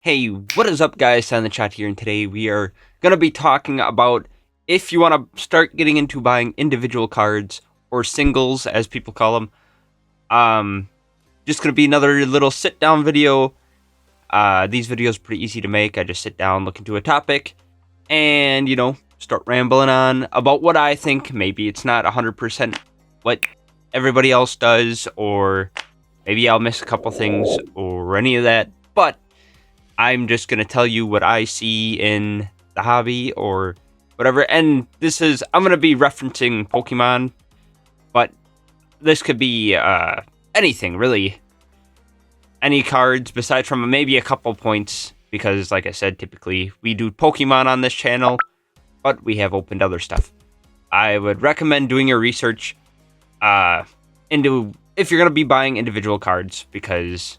Hey, what is up guys, in the chat here, and today we are going to be talking about if you want to start getting into buying individual cards, or singles as people call them. Just going to be another little sit down video. These videos are pretty easy to make. I just sit down, look into a topic, and start rambling on about what I think. Maybe it's not 100% what everybody else does, or maybe I'll miss a couple things or any of that, but I'm just going to tell you what I see in the hobby or whatever. And I'm going to be referencing Pokemon, but this could be anything, really. Any cards besides from maybe a couple points, because like I said, typically we do Pokemon on this channel, but we have opened other stuff. I would recommend doing your research into if you're going to be buying individual cards, because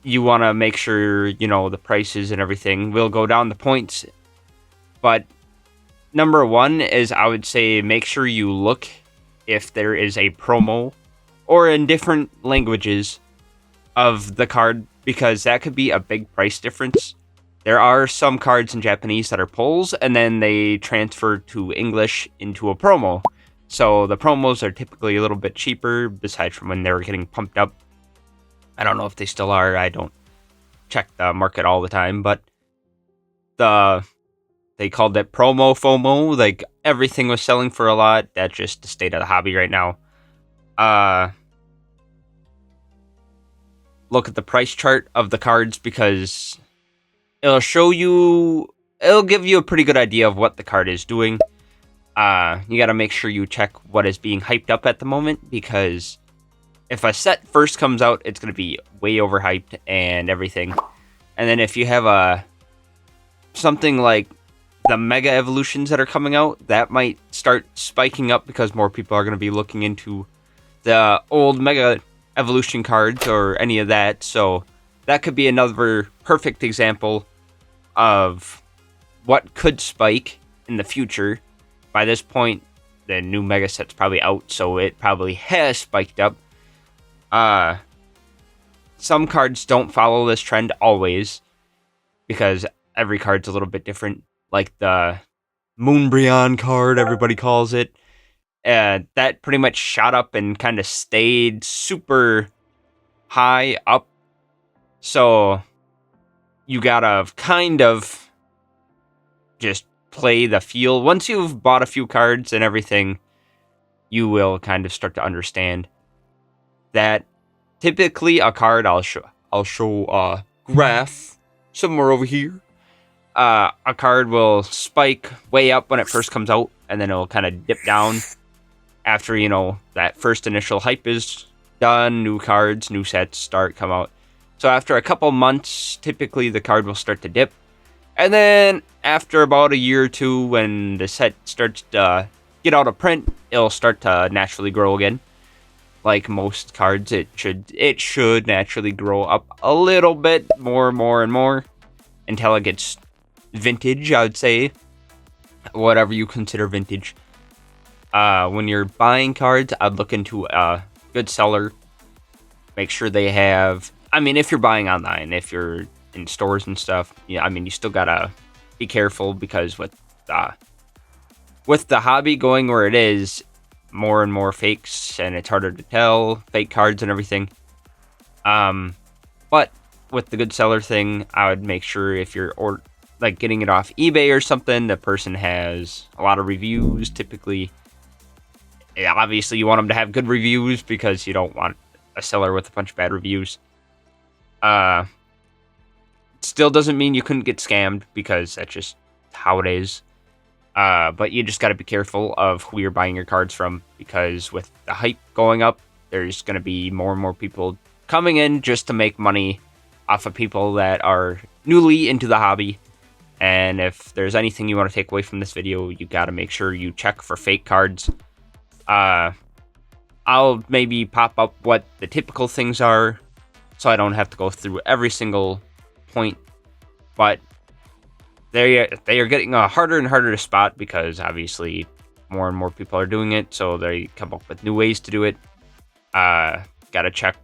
you want to make sure, the prices and everything will go down the points. But number one is, I would say, make sure you look if there is a promo or in different languages of the card, because that could be a big price difference. There are some cards in Japanese that are pulls, and then they transfer to English into a promo. So the promos are typically a little bit cheaper, besides from when they were getting pumped up. I don't know if they still are. I don't check the market all the time, but they called it promo FOMO. Like, everything was selling for a lot. That's just the state of the hobby right now. Look at the price chart of the cards, because it'll give you a pretty good idea of what the card is doing. You got to make sure you check what is being hyped up at the moment, because if a set first comes out, it's going to be way overhyped and everything. And then if you have something like the Mega Evolutions that are coming out, that might start spiking up because more people are going to be looking into the old Mega Evolution cards or any of that. So that could be another perfect example of what could spike in the future. By this point, the new Mega set's probably out, so it probably has spiked up. Some cards don't follow this trend always, because every card's a little bit different. Like the Moonbreon card, everybody calls it. That pretty much shot up and kind of stayed super high up. So you gotta kind of just play the feel. Once you've bought a few cards and everything, you will kind of start to understand that typically a card, I'll show a graph somewhere over here. A card will spike way up when it first comes out, and then it'll kind of dip down after, that first initial hype is done. New cards, new sets come out. So after a couple months, typically the card will start to dip. And then after about a year or two, when the set starts to get out of print, it'll start to naturally grow again. Like most cards, it should naturally grow up a little bit more and more until it gets vintage, I would say. Whatever you consider vintage. When you're buying cards, I'd look into a good seller. Make sure they have... if you're buying online, if you're in stores and stuff, you still gotta be careful, because with the hobby going where it is, more and more fakes, and it's harder to tell fake cards and everything. But with the good seller thing, I would make sure if you're getting it off eBay or something, the person has a lot of reviews. Typically, obviously you want them to have good reviews, because you don't want a seller with a bunch of bad reviews. Still doesn't mean you couldn't get scammed, because that's just how it is. But you just got to be careful of who you're buying your cards from, because with the hype going up, there's going to be more and more people coming in just to make money off of people that are newly into the hobby. And if there's anything you want to take away from this video, you got to make sure you check for fake cards. I'll maybe pop up what the typical things are, so I don't have to go through every single point. But they are getting harder and harder to spot, because obviously more and more people are doing it, so they come up with new ways to do it. Gotta check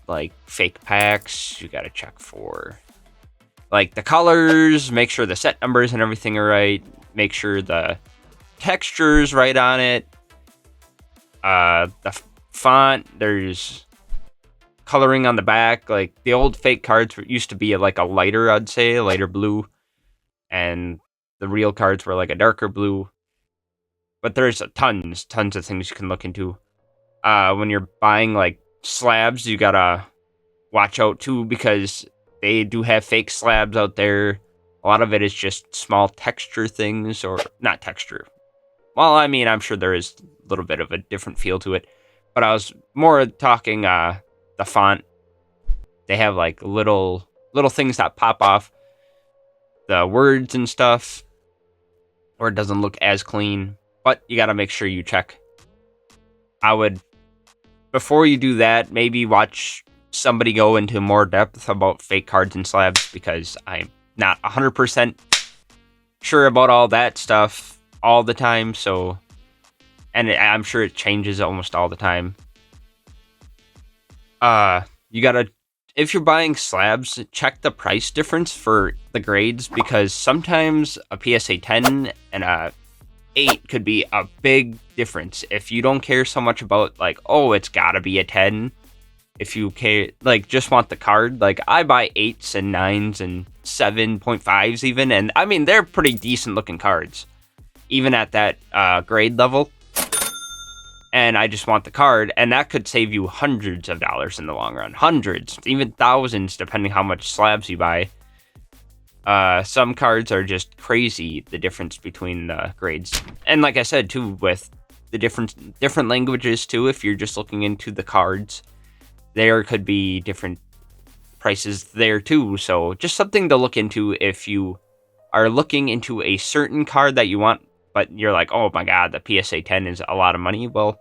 like fake packs. You gotta check for like the colors, make sure the set numbers and everything are right, make sure the texture's right on it. The font, there's coloring on the back. Like the old fake cards used to be like a lighter, I'd say, a lighter blue, and the real cards were like a darker blue. But there's tons of things you can look into. When you're buying like slabs, you gotta watch out too, because they do have fake slabs out there. A lot of it is just small texture things, or not texture. Well, I mean, I'm sure there is a little bit of a different feel to it, but I was more talking the font. They have like little things that pop off the words and stuff, or it doesn't look as clean. But you gotta make sure you check. I would, before you do that, maybe watch somebody go into more depth about fake cards and slabs, because I'm not 100% sure about all that stuff all the time. So, and I'm sure it changes almost all the time. You gotta, if you're buying slabs, check the price difference for the grades, because sometimes a PSA 10 and a 8 could be a big difference. If you don't care so much about like, oh, it's gotta be a 10, if you care, like, just want the card, like I buy 8s and 9s and 7.5s even, and I mean they're pretty decent looking cards even at that grade level, and I just want the card, and that could save you hundreds of dollars in the long run, hundreds, even thousands, depending how much slabs you buy. Some cards are just crazy, the difference between the grades. And like I said too, with the different languages too, if you're just looking into the cards, there could be different prices there too. So just something to look into if you are looking into a certain card that you want, but you're like, oh my god, the PSA 10 is a lot of money. Well,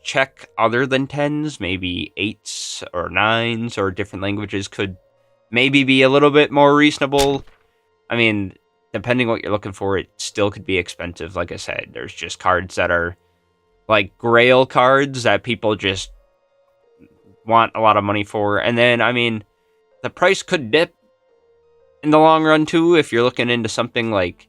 check other than 10s, maybe 8s or 9s or different languages could maybe be a little bit more reasonable. I mean, depending what you're looking for, it still could be expensive. Like I said, there's just cards that are like grail cards that people just want a lot of money for. And then, I mean, the price could dip in the long run too, if you're looking into something like,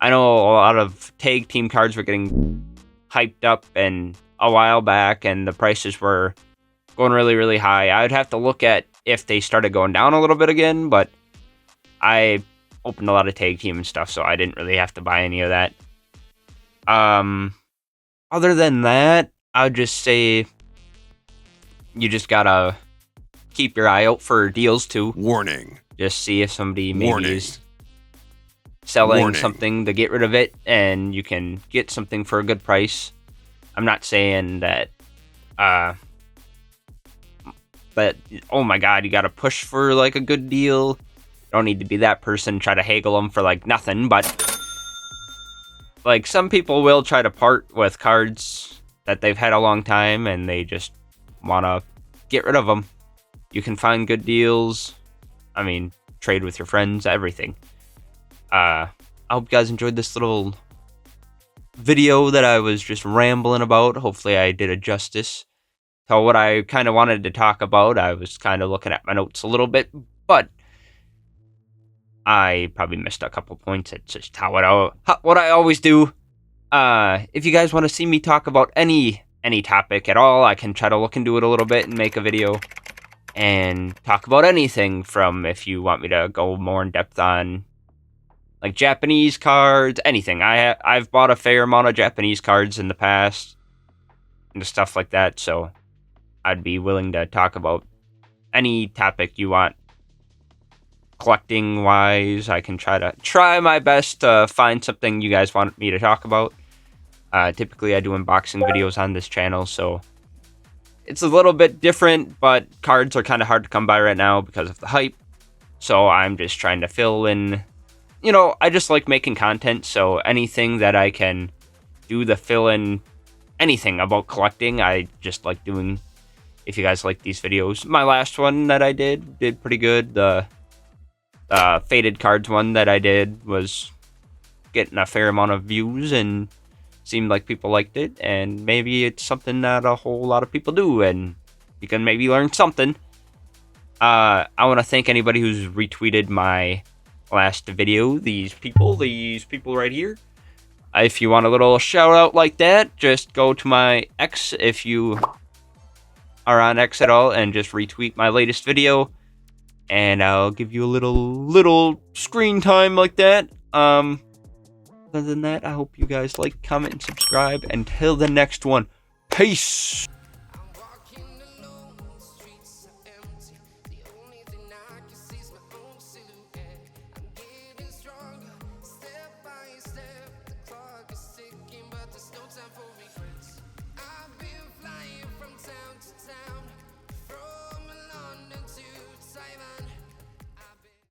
I know a lot of tag team cards were getting hyped up and a while back, and the prices were going really, really high. I would have to look at if they started going down a little bit again, but I opened a lot of tag team and stuff, so I didn't really have to buy any of that. Other than that, I would just say you just gotta keep your eye out for deals too. Warning. Just see if somebody maybe is selling something to get rid of it, and you can get something for a good price. I'm not saying that, but oh my god, you gotta push for like a good deal. Don't need to be that person, try to haggle them for like nothing, but like some people will try to part with cards that they've had a long time and they just want to get rid of them. You can find good deals. I mean, trade with your friends, everything. I hope you guys enjoyed this little video that I was just rambling about. Hopefully I did it justice to what I kind of wanted to talk about. I was kind of looking at my notes a little bit, but I probably missed a couple points. It's just what I always do. If you guys want to see me talk about any topic at all, I can try to look into it a little bit and make a video and talk about anything, from if you want me to go more in depth on like Japanese cards, anything. I've bought a fair amount of Japanese cards in the past and stuff like that, so I'd be willing to talk about any topic you want. Collecting wise, I can try my best to find something you guys want me to talk about. Typically I do unboxing videos on this channel, so it's a little bit different, but cards are kind of hard to come by right now because of the hype. So I'm just trying to fill in, I just like making content, so anything that I can do to fill in anything about collecting, I just like doing. If you guys like these videos, my last one that I did pretty good. The faded cards one that I did was getting a fair amount of views and seemed like people liked it, and maybe it's something that a whole lot of people do and you can maybe learn something. I want to thank anybody who's retweeted my last video. These people right here. If you want a little shout out like that, just go to my X if you are on X at all and just retweet my latest video, and I'll give you a little screen time like that. Other than that, I hope you guys like, comment, and subscribe. Until the next one, peace.